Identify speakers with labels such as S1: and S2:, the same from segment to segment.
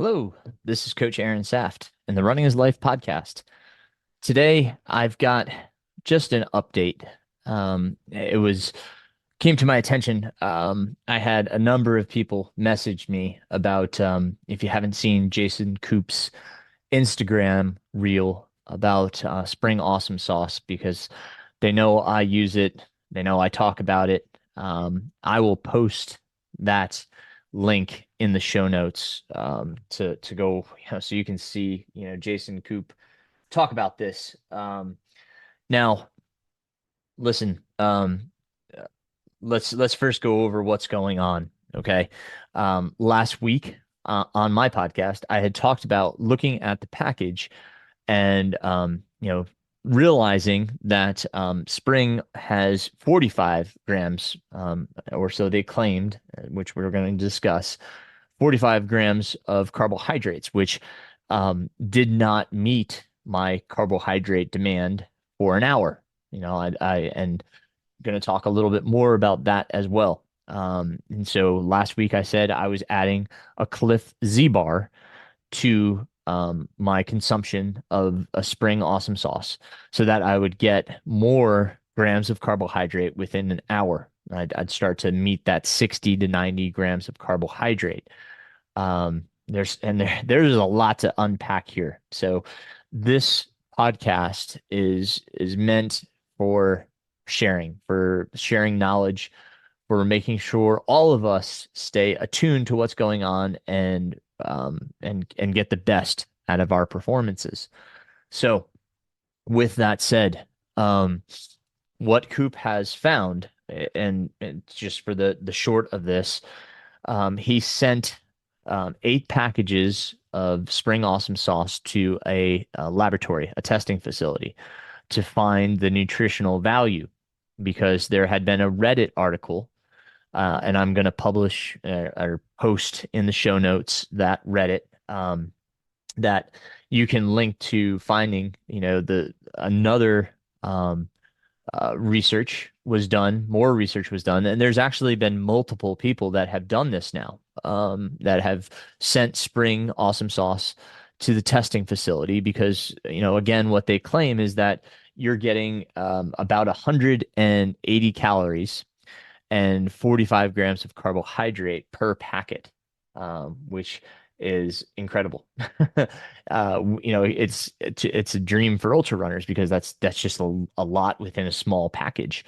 S1: Hello, this is Coach Aaron Saft in the Running His Life podcast. Today, I've got just an update. It was came to my attention. I had a number of people message me about if you haven't seen Jason Koop's Instagram reel about Spring Awesome Sauce because they know I use it. They know I talk about it. I will post that link in the show notes to go, so you can see, Jason Koop talk about this. Now, listen, uh, let's first go over what's going on. Okay. Last week on my podcast, I had talked about looking at the package and realizing that Spring has 45 grams, or so they claimed, which we're going to discuss, 45 grams of carbohydrates, which did not meet my carbohydrate demand for an hour. I and going to talk a little bit more about that as well. And so last week I said I was adding a Cliff Z bar to my consumption of a Spring Awesome Sauce so that I would get more grams of carbohydrate within an hour. I'd start to meet that 60 to 90 grams of carbohydrate. There's a lot to unpack here. So this podcast is meant for sharing knowledge, for making sure all of us stay attuned to what's going on and get the best out of our performances. So, with that said, what Coop has found, and just for the short of this, he sent 8 packages of Spring Awesome Sauce to a laboratory, a testing facility, to find the nutritional value because there had been a Reddit article, and I'm going to publish or post in the show notes that Reddit, that you can link to finding, the another research was done, more research was done, and there's actually been multiple people that have done this now, that have sent Spring Awesome Sauce to the testing facility because, again, what they claim is that you're getting about 180 calories and 45 grams of carbohydrate per packet, which is incredible. It's a dream for ultra runners because that's just a lot within a small package.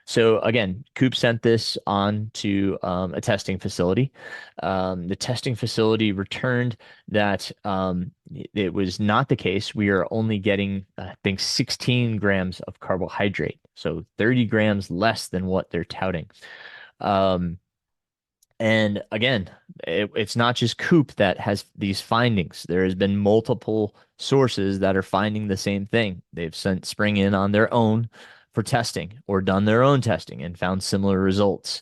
S1: So again, Coop sent this on to a testing facility. The testing facility returned that it was not the case. We are only getting, I think, 16 grams of carbohydrate, so 30 grams less than what they're touting. Um, and again, it's not just Coop that has these findings. There has been multiple sources that are finding the same thing. They've sent Spring in on their own for testing or done their own testing and found similar results,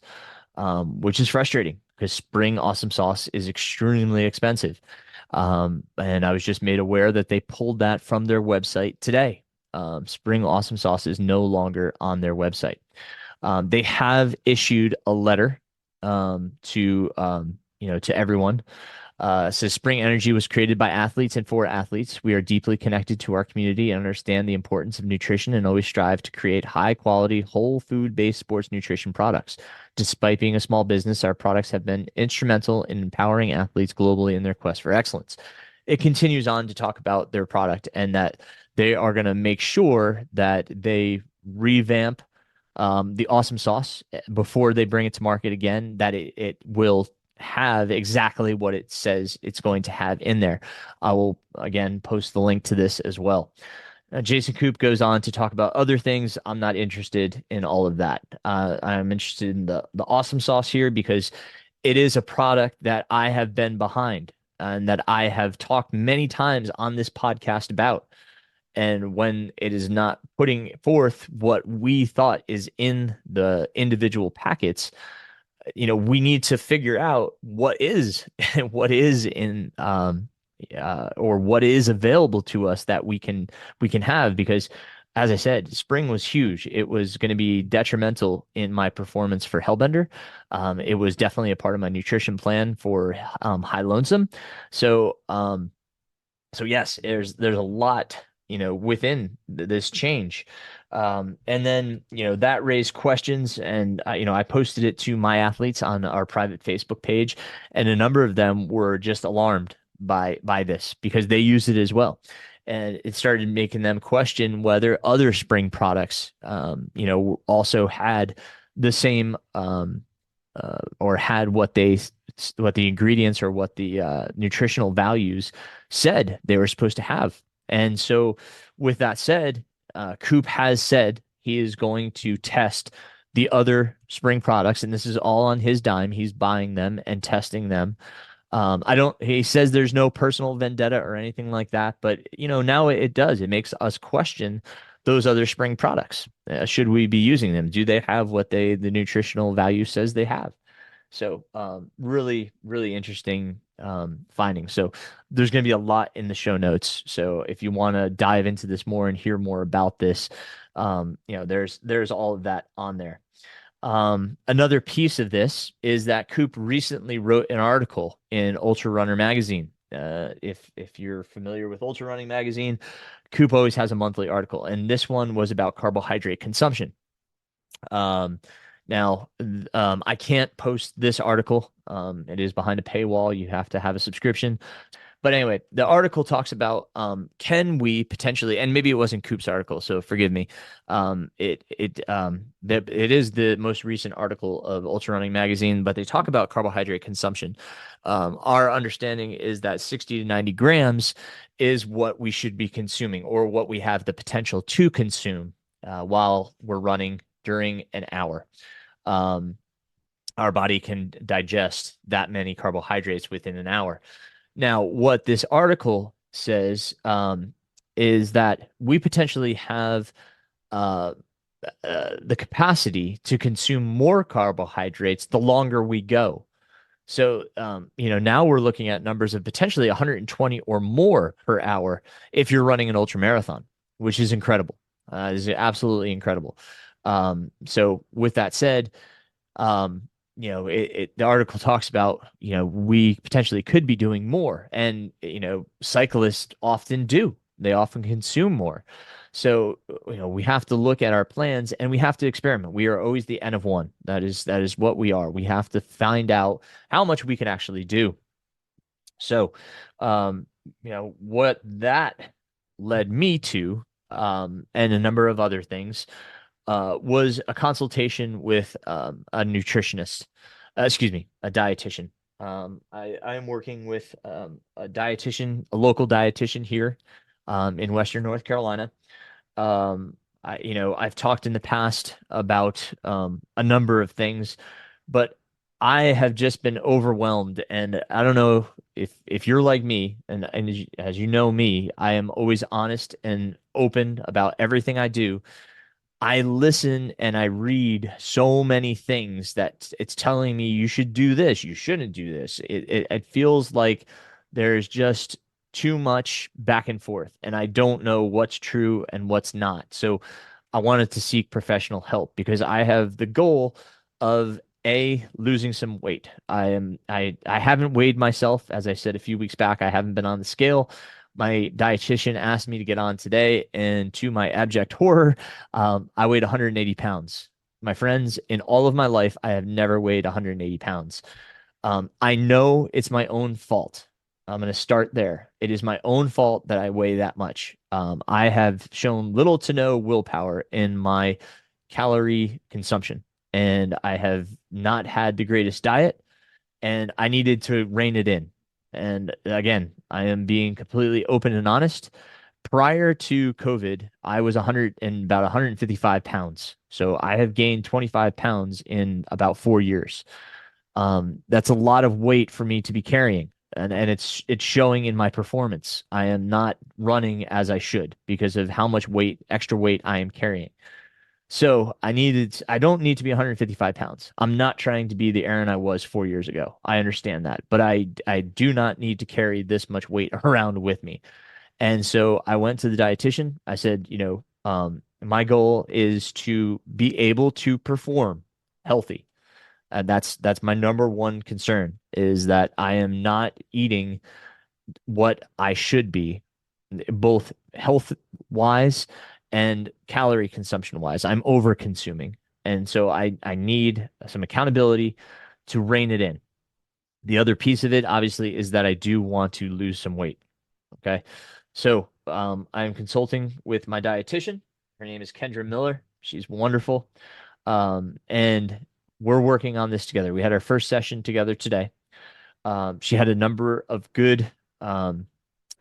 S1: which is frustrating because Spring Awesome Sauce is extremely expensive. And I was just made aware that they pulled that from their website today. Spring Awesome Sauce is no longer on their website. They have issued a letter to everyone. Says Spring Energy was created by athletes and for athletes. We are deeply connected to our community and understand the importance of nutrition and always strive to create high quality, whole food based sports nutrition products. Despite being a small business, our products have been instrumental in empowering athletes globally in their quest for excellence. It continues on to talk about their product and that they are going to make sure that they revamp the awesome sauce before they bring it to market again, that it will have exactly what it says it's going to have in there. I will again post the link to this as well. Jason Koop goes on to talk about other things. I'm not interested in all of that. I'm interested in the awesome sauce here because it is a product that I have been behind and that I have talked many times on this podcast about. And when it is not putting forth what we thought is in the individual packets, we need to figure out what is what is in or what is available to us that we can have because as I said, spring was huge. It was going to be detrimental in my performance for Hellbender. It was definitely a part of my nutrition plan for High Lonesome. So, so yes, there's a lot, within this change. And then, that raised questions, and I posted it to my athletes on our private Facebook page, and a number of them were just alarmed by this because they use it as well. And it started making them question whether other spring products, also had the same, or had what the ingredients or what the nutritional values said they were supposed to have. And so, with that said, Coop has said he is going to test the other spring products, and this is all on his dime. He's buying them and testing them. I don't, he says there's no personal vendetta or anything like that, but now it does. It makes us question those other spring products. Should we be using them? Do they have what the nutritional value says they have? So, really, really interesting findings. So, there's going to be a lot in the show notes. So, if you want to dive into this more and hear more about this, there's all of that on there. Another piece of this is that Coop recently wrote an article in Ultra Runner magazine. If you're familiar with Ultra Running magazine, Coop always has a monthly article, and this one was about carbohydrate consumption. Um, Now, I can't post this article. It is behind a paywall. You have to have a subscription. But anyway, the article talks about can we potentially, and maybe it wasn't Coop's article, so forgive me. It is the most recent article of Ultra Running Magazine, but they talk about carbohydrate consumption. Our understanding is that 60 to 90 grams is what we should be consuming, or what we have the potential to consume while we're running during an hour. Um, our body can digest that many carbohydrates within an hour. Now, what this article says is that we potentially have uh, the capacity to consume more carbohydrates the longer we go. So, now we're looking at numbers of potentially 120 or more per hour if you're running an ultra marathon, which is incredible. Is absolutely incredible. So, with that said, the article talks about, we potentially could be doing more, and cyclists often do. They often consume more. So, we have to look at our plans and we have to experiment. We are always the N of one. That is what we are. We have to find out how much we can actually do. So, what that led me to, and a number of other things, was a consultation with a nutritionist, excuse me, a dietitian. I am working with a dietitian, a local dietitian here in Western North Carolina. I've talked in the past about a number of things, but I have just been overwhelmed, and I don't know if you're like me, and as you know me, I am always honest and open about everything I do. I listen and I read so many things that it's telling me you should do this, you shouldn't do this. It feels like there's just too much back and forth, and I don't know what's true and what's not. So I wanted to seek professional help because I have the goal of losing some weight. I haven't weighed myself, as I said a few weeks back. I haven't been on the scale. My dietitian asked me to get on today, and to my abject horror, I weighed 180 pounds. My friends, in all of my life, I have never weighed 180 pounds. I know it's my own fault. I'm going to start there. It is my own fault that I weigh that much. I have shown little to no willpower in my calorie consumption, and I have not had the greatest diet, and I needed to rein it in. And again, I am being completely open and honest. Prior to COVID, I was 100 and about 155 pounds. So I have gained 25 pounds in about 4 years. That's a lot of weight for me to be carrying. And it's showing in my performance. I am not running as I should because of how much extra weight I am carrying. So I don't need to be 155 pounds. I'm not trying to be the Aaron I was 4 years ago. I understand that, but I do not need to carry this much weight around with me. And so I went to the dietitian. I said, My goal is to be able to perform healthy. And that's my number one concern is that I am not eating what I should be, both health wise and calorie consumption wise. I'm over consuming. And so I need some accountability to rein it in. The other piece of it, obviously, is that I do want to lose some weight. Okay. So I'm consulting with my dietitian. Her name is Kendra Miller. She's wonderful. And we're working on this together. We had our first session together today. She had a number of good um,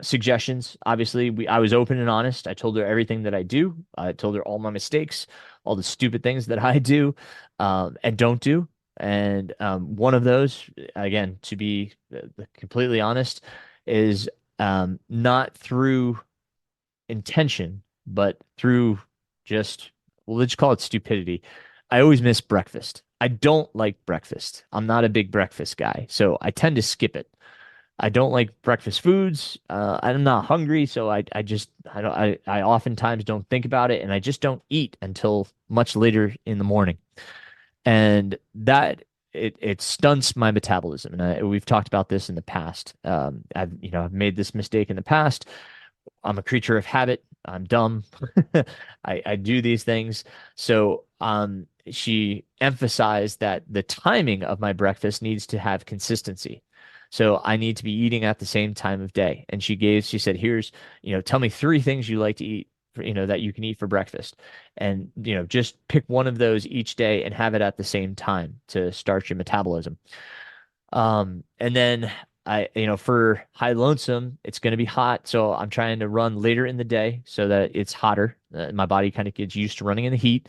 S1: suggestions. Obviously, I was open and honest. I told her everything that I do. I told her all my mistakes, all the stupid things that I do and don't do. And one of those, again, to be completely honest, is not through intention, but through just, well, let's call it stupidity. I always miss breakfast. I don't like breakfast. I'm not a big breakfast guy, so I tend to skip it. I don't like breakfast foods. I'm not hungry, so I just I don't I oftentimes don't think about it, and I just don't eat until much later in the morning, and that it stunts my metabolism. And we've talked about this in the past. I've made this mistake in the past. I'm a creature of habit. I'm dumb. I do these things. So she emphasized that the timing of my breakfast needs to have consistency. So I need to be eating at the same time of day. And she said, here's, tell me three things you like to eat, that you can eat for breakfast. And, just pick one of those each day and have it at the same time to start your metabolism. And then for high lonesome, it's going to be hot. So I'm trying to run later in the day so that it's hotter. My body kind of gets used to running in the heat.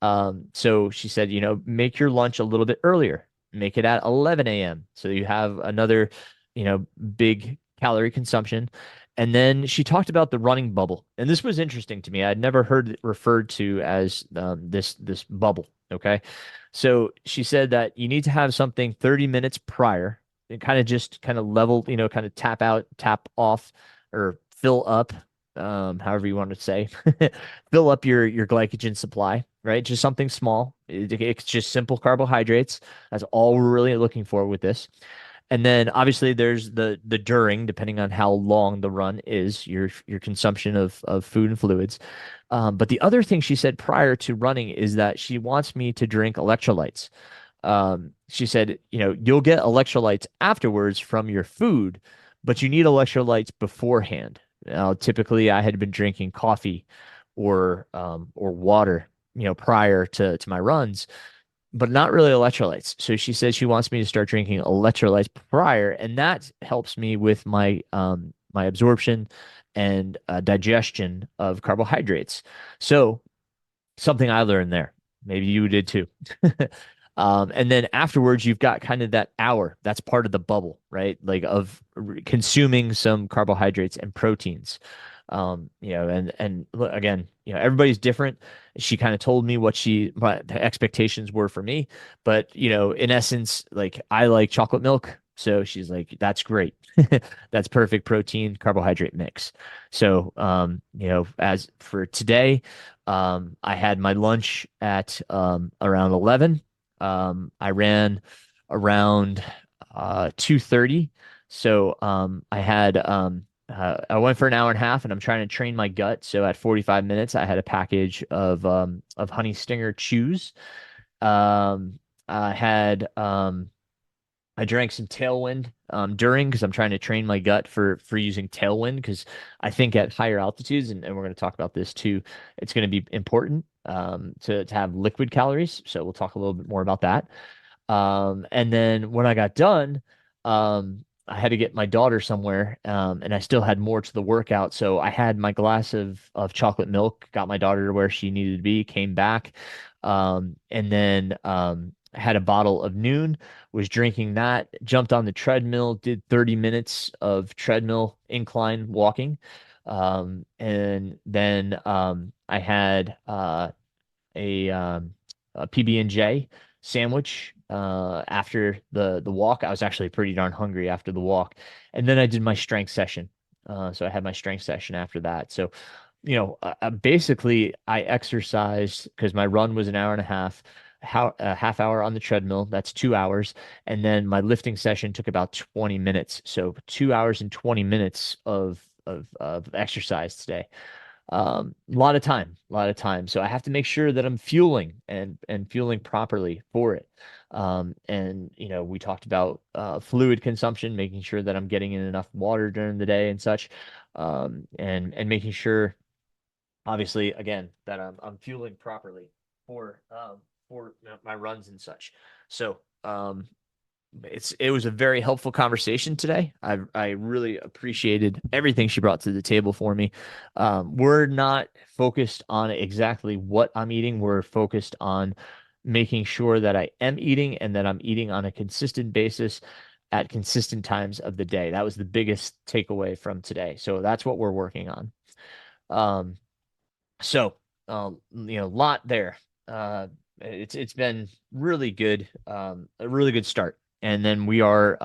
S1: So she said, make your lunch a little bit earlier, make it at 11 a.m. So you have another, big calorie consumption. And then she talked about the running bubble. And this was interesting to me. I'd never heard it referred to as this bubble. Okay. So she said that you need to have something 30 minutes prior and kind of level, kind of tap out, tap off, or fill up, however you want to say, fill up your glycogen supply, right? Just something small. It's just simple carbohydrates. That's all we're really looking for with this. And then obviously there's the during, depending on how long the run is, your consumption of food and fluids. But the other thing she said prior to running is that she wants me to drink electrolytes. She said, you'll get electrolytes afterwards from your food, but you need electrolytes beforehand. Now, typically, I had been drinking coffee or water, prior to my runs, but not really electrolytes. So she says she wants me to start drinking electrolytes prior, and that helps me with my absorption and digestion of carbohydrates. So something I learned there. Maybe you did too. And then afterwards, you've got kind of that hour. That's part of the bubble, right? Like of consuming some carbohydrates and proteins. And look, again, everybody's different. She kind of told me what the expectations were for me, but in essence, like I like chocolate milk. So she's like, that's great. That's perfect protein carbohydrate mix. So, as for today, I had my lunch at around 11. I ran around 2:30. So I went for an hour and a half and I'm trying to train my gut. So at 45 minutes, I had a package of Honey Stinger Chews. I had I drank some Tailwind during because I'm trying to train my gut for using Tailwind because I think at higher altitudes, and we're going to talk about this too, it's going to be important to have liquid calories. So we'll talk a little bit more about that. And then when I got done, I had to get my daughter somewhere, and I still had more to the workout. So I had my glass of chocolate milk, got my daughter to where she needed to be, came back, and then I had a bottle of Noon, was drinking that, jumped on the treadmill, did 30 minutes of treadmill incline walking. And then I had a, um, a PB&J sandwich after the walk. I was actually pretty darn hungry after the walk. And then I did my strength session. So I had my strength session after that. So Basically, I exercised because my run was an hour and a half, how a half hour on the treadmill. That's 2 hours, and then my lifting session took about 20 minutes. So 2 hours and 20 minutes of exercise today. A lot of time, a lot of time. So I have to make sure that I'm fueling and fueling properly for it. And we talked about fluid consumption, making sure that I'm getting in enough water during the day and such, and making sure, obviously, again, that I'm fueling properly for my runs and such. So it was a very helpful conversation today. I really appreciated everything she brought to the table for me. We're not focused on exactly what I'm eating. We're focused on making sure that I am eating and that I'm eating on a consistent basis at consistent times of the day. That was the biggest takeaway from today. So that's what we're working on. Um, so, lot there. Uh, it's been really good, a really good start. And then we're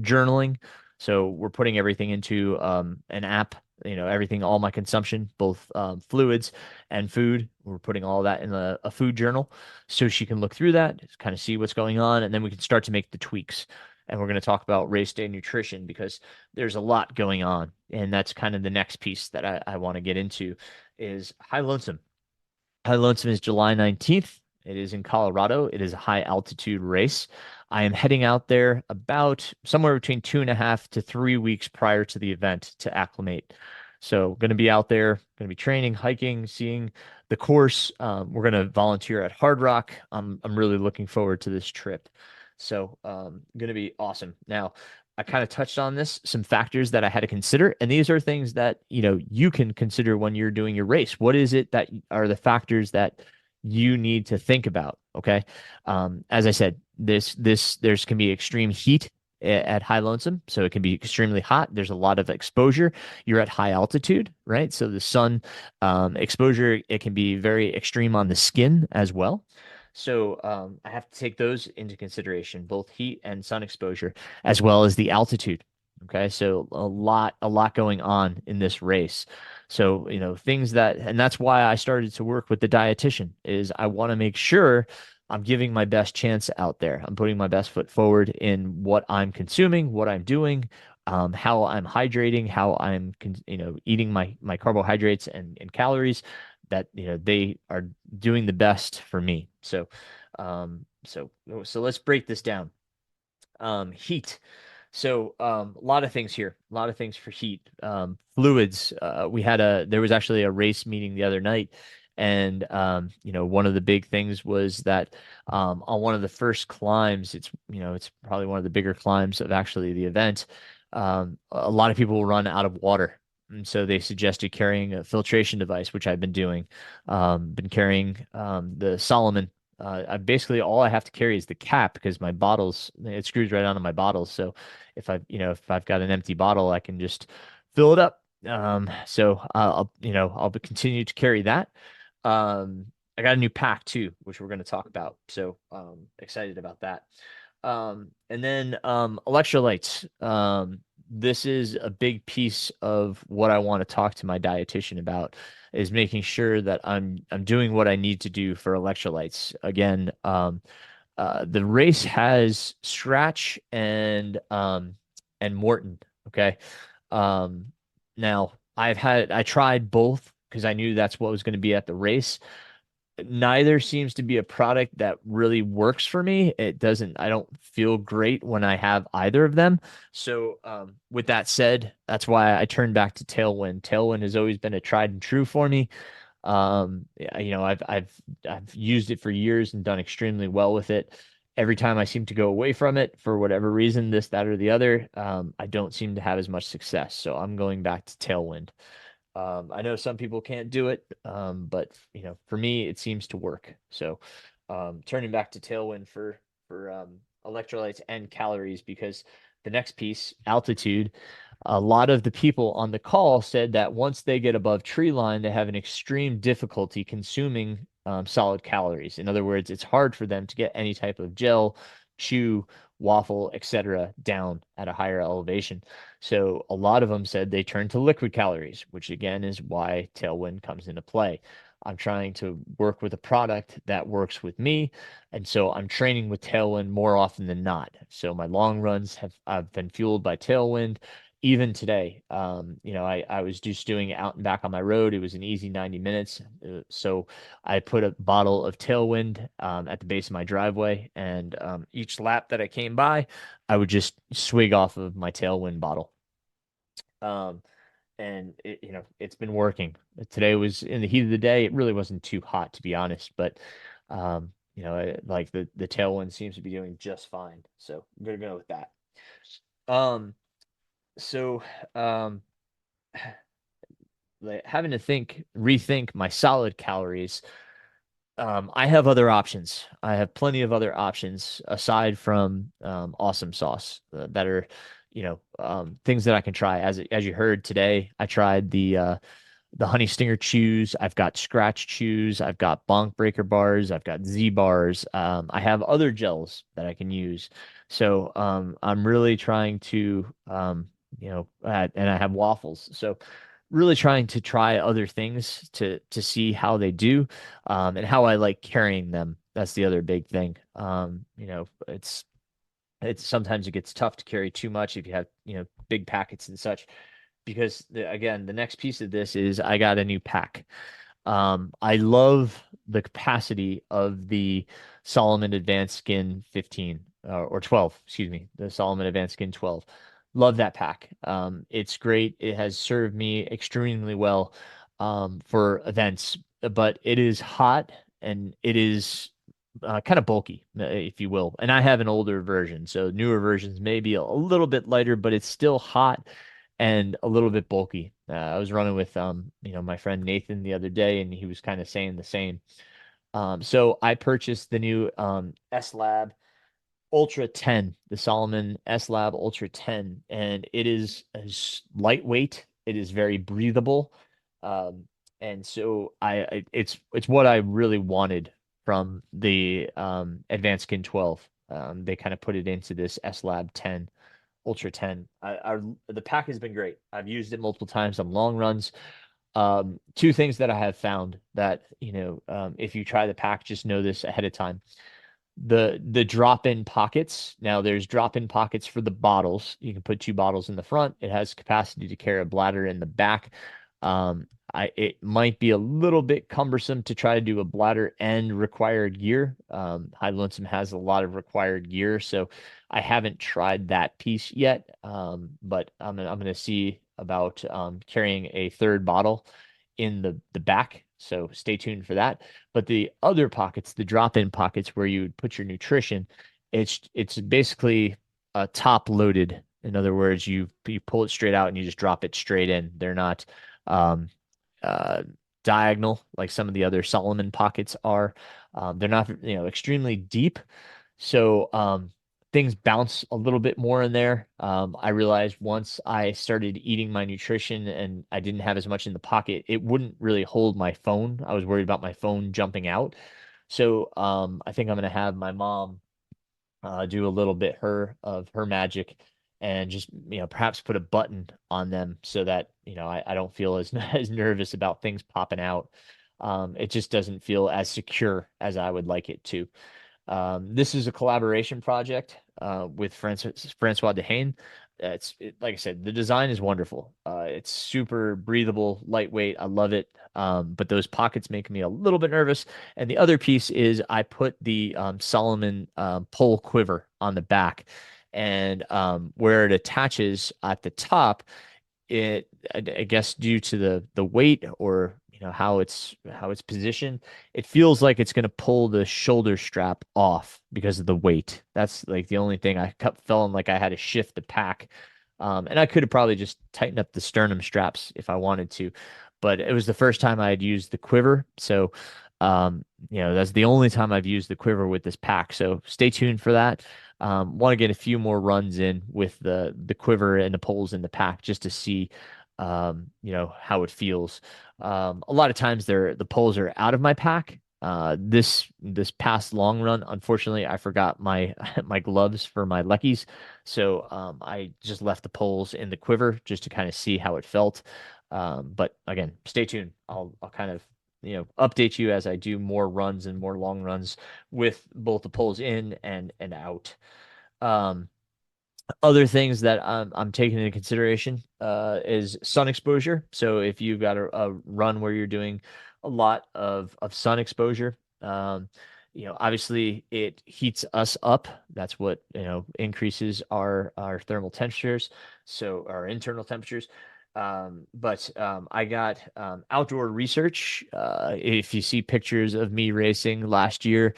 S1: journaling, so we're putting everything into an app. Everything, all my consumption, both fluids and food. We're putting all that in a food journal, so she can look through that, kind of see what's going on, and then we can start to make the tweaks. And we're going to talk about race day nutrition because there's a lot going on, and that's kind of the next piece that I want to get into is High Lonesome. High Lonesome is July 19th. It is in Colorado. It is a high altitude race. I am heading out there about somewhere between 2.5 to 3 weeks prior to the event to acclimate. So, going to be out there, going to be training, hiking, seeing the course. We're going to volunteer at Hard Rock. I'm really looking forward to this trip. So, going to be awesome. Now, I kind of touched on this, some factors that I had to consider, and these are things that, you can consider when you're doing your race. What is it that are the factors that you need to think about? Okay. As I said, there's can be extreme heat at High Lonesome, so it can be extremely hot. There's a lot of exposure. You're at high altitude, right? So the sun exposure, it can be very extreme on the skin as well. So I have to take those into consideration, both heat and sun exposure, as well as the altitude. Okay, so a lot going on in this race. So, things that, and that's why I started to work with the dietitian, is I want to make sure I'm giving my best chance out there. I'm putting my best foot forward in what I'm consuming, what I'm doing, how I'm hydrating, how I'm, eating my carbohydrates and calories, that, they are doing the best for me. So let's break this down. Heat. So a lot of things here, a lot of things for heat. Fluids. There was actually a race meeting the other night, and one of the big things was that on one of the first climbs, it's probably one of the bigger climbs of actually the event. A lot of people will run out of water. And so they suggested carrying a filtration device, which I've been doing. Been carrying the Solomon. Basically all I have to carry is the cap because my bottles, it screws right onto my bottles. So if I've got an empty bottle, I can just fill it up. So I'll continue to carry that. I got a new pack too, which we're going to talk about. So excited about that. And then electrolytes. This is a big piece of what I want to talk to my dietitian about, is making sure that I'm doing what I need to do for electrolytes. Again, the race has Scratch and Morton. Okay. Um, Now I tried both because I knew that's what was going to be at the race. Neither seems to be a product that really works for me. I don't feel great when I have either of them. So, with that said, that's why I turned back to Tailwind. Tailwind has always been a tried and true for me. Yeah, I've used it for years and done extremely well with it. Every time I seem to go away from it for whatever reason, this, that, or the other, I don't seem to have as much success. So I'm going back to Tailwind. I know some people can't do it, but for me, it seems to work. So, turning back to Tailwind for electrolytes and calories, because the next piece, altitude, a lot of the people on the call said that once they get above tree line, they have an extreme difficulty consuming solid calories. In other words, it's hard for them to get any type of gel, chew, waffle, etc., down at a higher elevation. So a lot of them said they turned to liquid calories, which again is why Tailwind comes into play. I'm trying to work with a product that works with me, and so I'm training with Tailwind more often than not. So my long runs have I've been fueled by Tailwind. Even today, I was just doing it out and back on my road. It was an easy 90 minutes. So I put a bottle of Tailwind at the base of my driveway, and each lap that I came by, I would just swig off of my Tailwind bottle. Um, and it's been working. Today was in the heat of the day. It really wasn't too hot, to be honest, but like the Tailwind seems to be doing just fine. So I'm gonna go with that. Um, so um, like having to rethink my solid calories. I have other options. I have plenty of other options aside from awesome sauce that are, things that I can try. As you heard today, I tried the honey stinger chews. I've got scratch chews. I've got bonk breaker bars. I've got Z bars. I have other gels that I can use. So I'm really trying to, and I have waffles. So really trying to try other things to see how they do, and how I like carrying them. That's the other big thing. It's sometimes it gets tough to carry too much if you have, big packets and such, because again, the next piece of this is I got a new pack. I love the capacity of the Solomon Advanced Skin 15 or 12, excuse me, the Solomon Advanced Skin 12. Love that pack. It's great. It has served me extremely well for events, but it is hot and it is kind of bulky, if you will. And I have an older version, so newer versions may be a little bit lighter, but it's still hot and a little bit bulky. I was running with my friend Nathan the other day, and he was kind of saying the same. So I purchased the new S Lab Ultra 10, the Solomon S Lab Ultra 10, and it is lightweight. It is very breathable, um, and so it's what I really wanted from the Advanced Skin 12. They kind of put it into this S Lab 10, Ultra 10. The pack has been great. I've used it multiple times on long runs. Two things that I have found that, if you try the pack, just know this ahead of time. The drop-in pockets. Now there's drop-in pockets for the bottles. You can put two bottles in the front. It has capacity to carry a bladder in the back. It might be a little bit cumbersome to try to do a bladder and required gear. High Lonesome has a lot of required gear, so I haven't tried that piece yet. But I'm gonna see about carrying a third bottle in the back. So stay tuned for that. But the other pockets, the drop-in pockets where you would put your nutrition, it's basically top loaded. In other words, you pull it straight out and you just drop it straight in. They're not um, uh, diagonal like some of the other Solomon pockets are. They're not, extremely deep. So things bounce a little bit more in there. I realized once I started eating my nutrition and I didn't have as much in the pocket, it wouldn't really hold my phone. I was worried about my phone jumping out. So I think I'm gonna have my mom do a little bit of her magic and just perhaps put a button on them so that I don't feel as as nervous about things popping out. It just doesn't feel as secure as I would like it to. This is a collaboration project with Francois Dehaene. Like I said, the design is wonderful. It's super breathable, lightweight. I love it. But those pockets make me a little bit nervous. And the other piece is I put the Solomon pole quiver on the back, and where it attaches at the top, I guess due to the weight, or how it's positioned, it feels like it's going to pull the shoulder strap off because of the weight. That's like the only thing. I kept feeling like I had to shift the pack. And I could have probably just tightened up the sternum straps if I wanted to, but it was the first time I had used the quiver. So that's the only time I've used the quiver with this pack. So stay tuned for that. Want to get a few more runs in with the quiver and the poles in the pack just to see how it feels. A lot of times the poles are out of my pack, This past long run, unfortunately, I forgot my my gloves for my Leckies, so I just left the poles in the quiver just to kind of see how it felt. But again, stay tuned. I'll kind of update you as I do more runs and more long runs with both the poles in and out. Um, Other things that I'm taking into consideration is sun exposure. So if you've got a run where you're doing a lot of sun exposure, obviously it heats us up. That's what, increases our thermal temperatures, so our internal temperatures. But I got outdoor research. If you see pictures of me racing last year,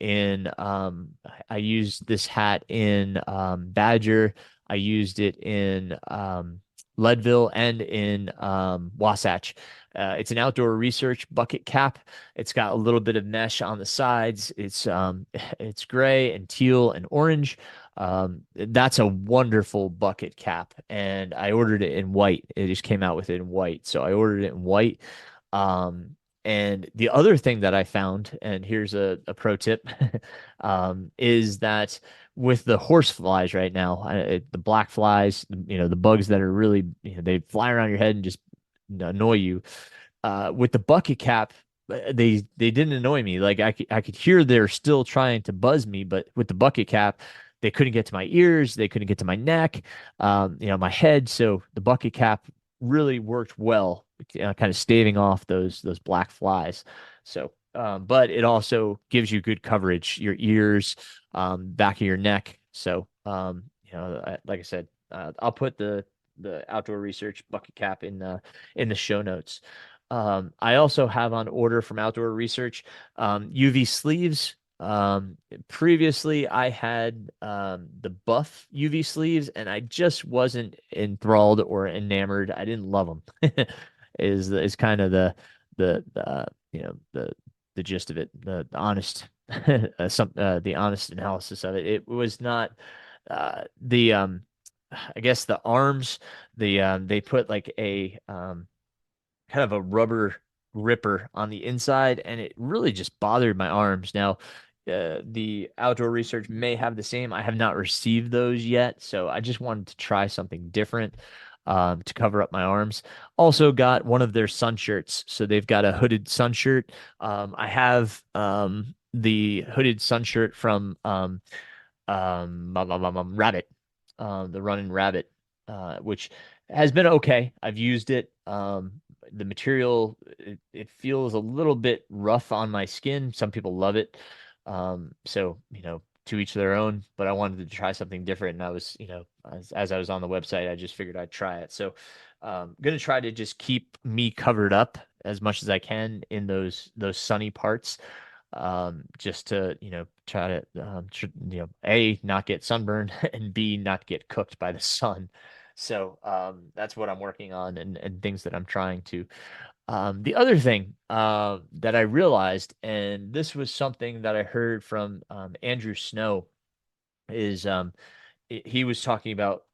S1: in I used this hat in Badger. I used it in Leadville and in Wasatch. It's an outdoor research bucket cap. It's got a little bit of mesh on the sides. It's gray and teal and orange. That's a wonderful bucket cap, and I ordered it in white. It just came out with it in white, so I ordered it in white. Um, and the other thing that I found, and here's a pro tip, is that with the horse flies right now, the black flies, the bugs that are really, they fly around your head and just annoy you. With the bucket cap, they didn't annoy me. Like I could hear they're still trying to buzz me, but with the bucket cap, they couldn't get to my ears, they couldn't get to my neck, my head. So the bucket cap really worked well, kind of staving off those black flies. So, but it also gives you good coverage, your ears, back of your neck. So, like I said, I'll put the outdoor research bucket cap in the show notes. I also have on order from Outdoor Research UV sleeves. Previously, I had the buff UV sleeves, and I just wasn't enthralled or enamored. I didn't love them. Is kind of the gist of it. The honest the honest analysis of it. It was not the I guess the arms. They put like a kind of a rubber gripper on the inside, and it really just bothered my arms. Now, the outdoor research may have the same. I have not received those yet, so I just wanted to try something different to cover up my arms. Also, got one of their sun shirts, so they've got a hooded sun shirt. I have the hooded sun shirt from Rabbit, the Running Rabbit, which has been okay. I've used it. The material, it feels a little bit rough on my skin. Some people love it. So, to each their own, but I wanted to try something different. And I was, as I was on the website, I just figured I'd try it. So, gonna try to just keep me covered up as much as I can in those sunny parts, just to try to A, not get sunburned, and B, not get cooked by the sun. So that's what I'm working on, and things that I'm trying to. The other thing that I realized, and this was something that I heard from Andrew Snow, is he was talking about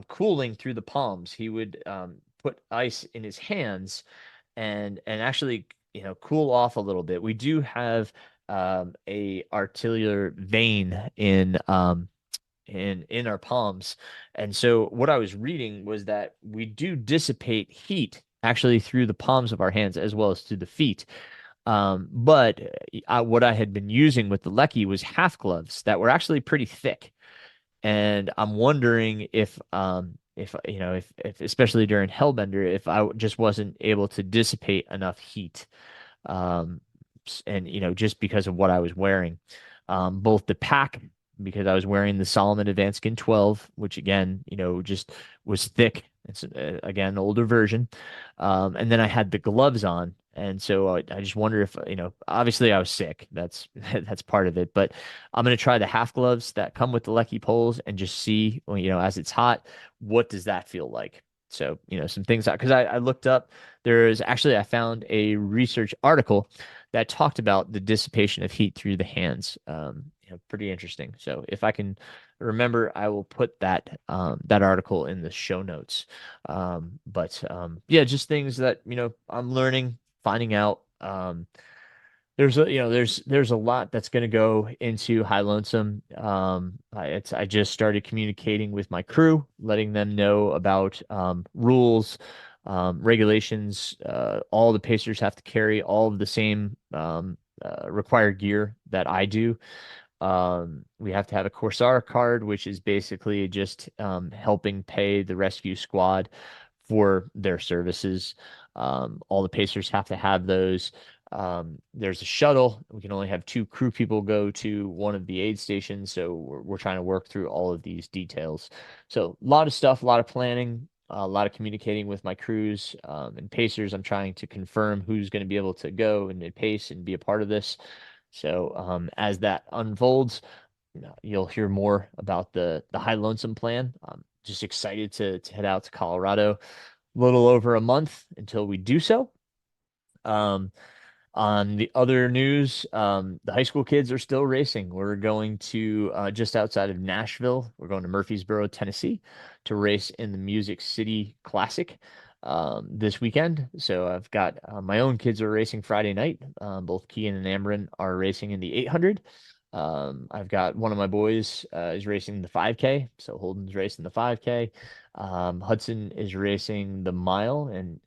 S1: cooling through the palms. He would put ice in his hands and actually cool off a little bit. We do have a arterial vein in our palms, and so what I was reading was that we do dissipate heat actually through the palms of our hands as well as through the feet. But what I had been using with the Lecky was half gloves that were actually pretty thick, and I'm wondering if if especially during Hellbender, if I just wasn't able to dissipate enough heat, um, and just because of what I was wearing, both the pack, because I was wearing the Solomon Advanced Skin 12, which again, just was thick. It's again an older version, and then I had the gloves on, and so I just wonder if obviously I was sick. That's that's part of it, but I'm gonna try the half gloves that come with the Lecky poles and just see, well, as it's hot, what does that feel like? So, some things because I looked up, I found a research article that talked about the dissipation of heat through the hands. Pretty interesting. So if I can remember, I will put that article in the show notes. But yeah, just things that I'm learning, finding out. there's a lot that's going to go into High Lonesome. I just started communicating with my crew, letting them know about rules, regulations. All the Pacers have to carry all of the same required gear that I do. We have to have a Corsair card, which is basically just helping pay the rescue squad for their services. All the Pacers have to have those. There's a shuttle. We can only have two crew people go to one of the aid stations, so we're trying to work through all of these details. So a lot of stuff, a lot of planning, a lot of communicating with my crews and Pacers. I'm trying to confirm who's going to be able to go and pace and be a part of this. So as that unfolds, you'll hear more about the High Lonesome plan. I'm just excited to head out to Colorado. A little over a month until we do so. Um, on the other news, the high school kids are still racing. We're going to just outside of Nashville. We're going to Murfreesboro, Tennessee, to race in the Music City Classic this weekend. So I've got my own kids are racing Friday night. Both Kian and Amberin are racing in the 800. I've got one of my boys is racing the 5K. So Holden's racing the 5K. Hudson is racing the mile, and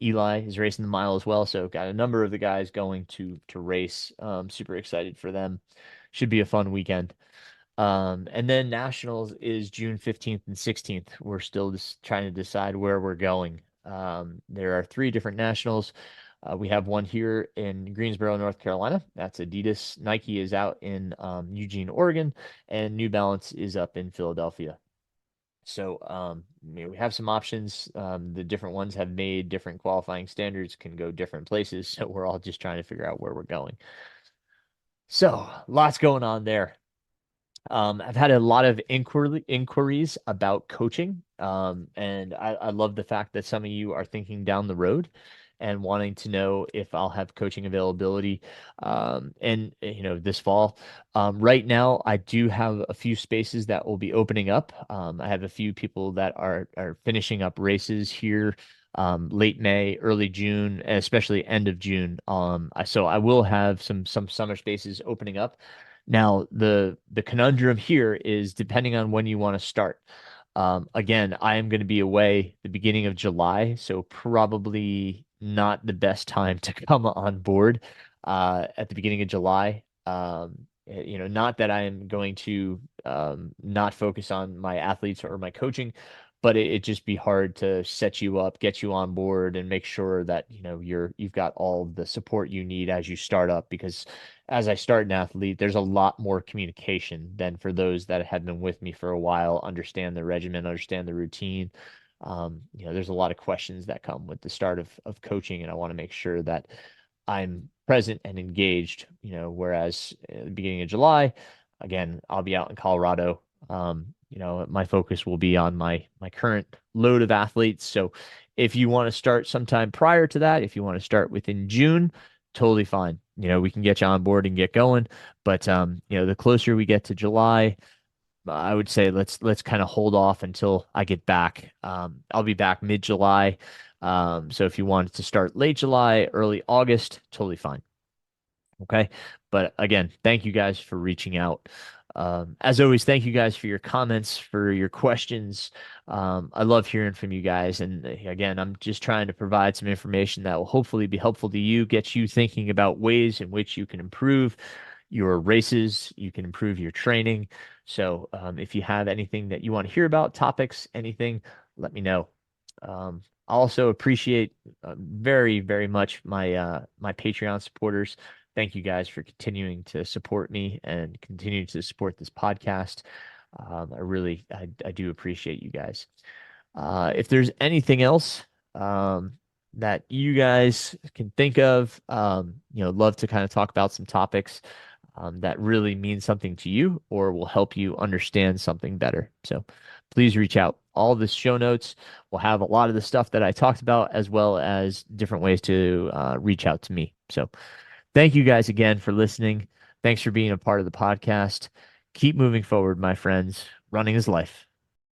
S1: Eli is racing the mile as well. So got a number of the guys going to race. Super excited for them. Should be a fun weekend. And then Nationals is June 15th and 16th. We're still just trying to decide where we're going. There are three different Nationals. We have one here in Greensboro, North Carolina. That's Adidas. Nike is out in Eugene, Oregon, and New Balance is up in Philadelphia. So, we have some options. The different ones have made different qualifying standards, can go different places. So we're all just trying to figure out where we're going. So lots going on there. I've had a lot of inquiries about coaching, and I love the fact that some of you are thinking down the road and wanting to know if I'll have coaching availability, and this fall. Right now, I do have a few spaces that will be opening up. I have a few people that are finishing up races here. Late May, early June, and especially end of June. So I will have some summer spaces opening up. Now, the conundrum here is depending on when you want to start. Again, I am going to be away the beginning of July, so probably not the best time to come on board at the beginning of July. Not that I am going to not focus on my athletes or my coaching, but it just be hard to set you up, get you on board, and make sure that you've got all the support you need as you start up. Because as I start an athlete, there's a lot more communication than for those that have been with me for a while, understand the regimen, understand the routine. There's a lot of questions that come with the start of coaching, and I want to make sure that I'm present and engaged. Whereas at the beginning of July, again, I'll be out in Colorado. My focus will be on my current load of athletes. So if you want to start sometime prior to that, if you want to start within June, totally fine. We can get you on board and get going. But the closer we get to July, I would say let's kind of hold off until I get back. I'll be back mid-July. So if you wanted to start late July, early August, totally fine. Okay. But again, thank you guys for reaching out. As always, thank you guys for your comments, for your questions. I love hearing from you guys. And again, I'm just trying to provide some information that will hopefully be helpful to you, get you thinking about ways in which you can improve your races, you can improve your training. So if you have anything that you want to hear about, topics, anything, let me know. I also appreciate very, very much my Patreon supporters. Thank you guys for continuing to support me and continue to support this podcast. I do appreciate you guys. If there's anything else that you guys can think of, love to kind of talk about some topics that really mean something to you or will help you understand something better. So please reach out. All the show notes will have a lot of the stuff that I talked about, as well as different ways to reach out to me. So thank you guys again for listening. Thanks for being a part of the podcast. Keep moving forward, my friends. Running is life.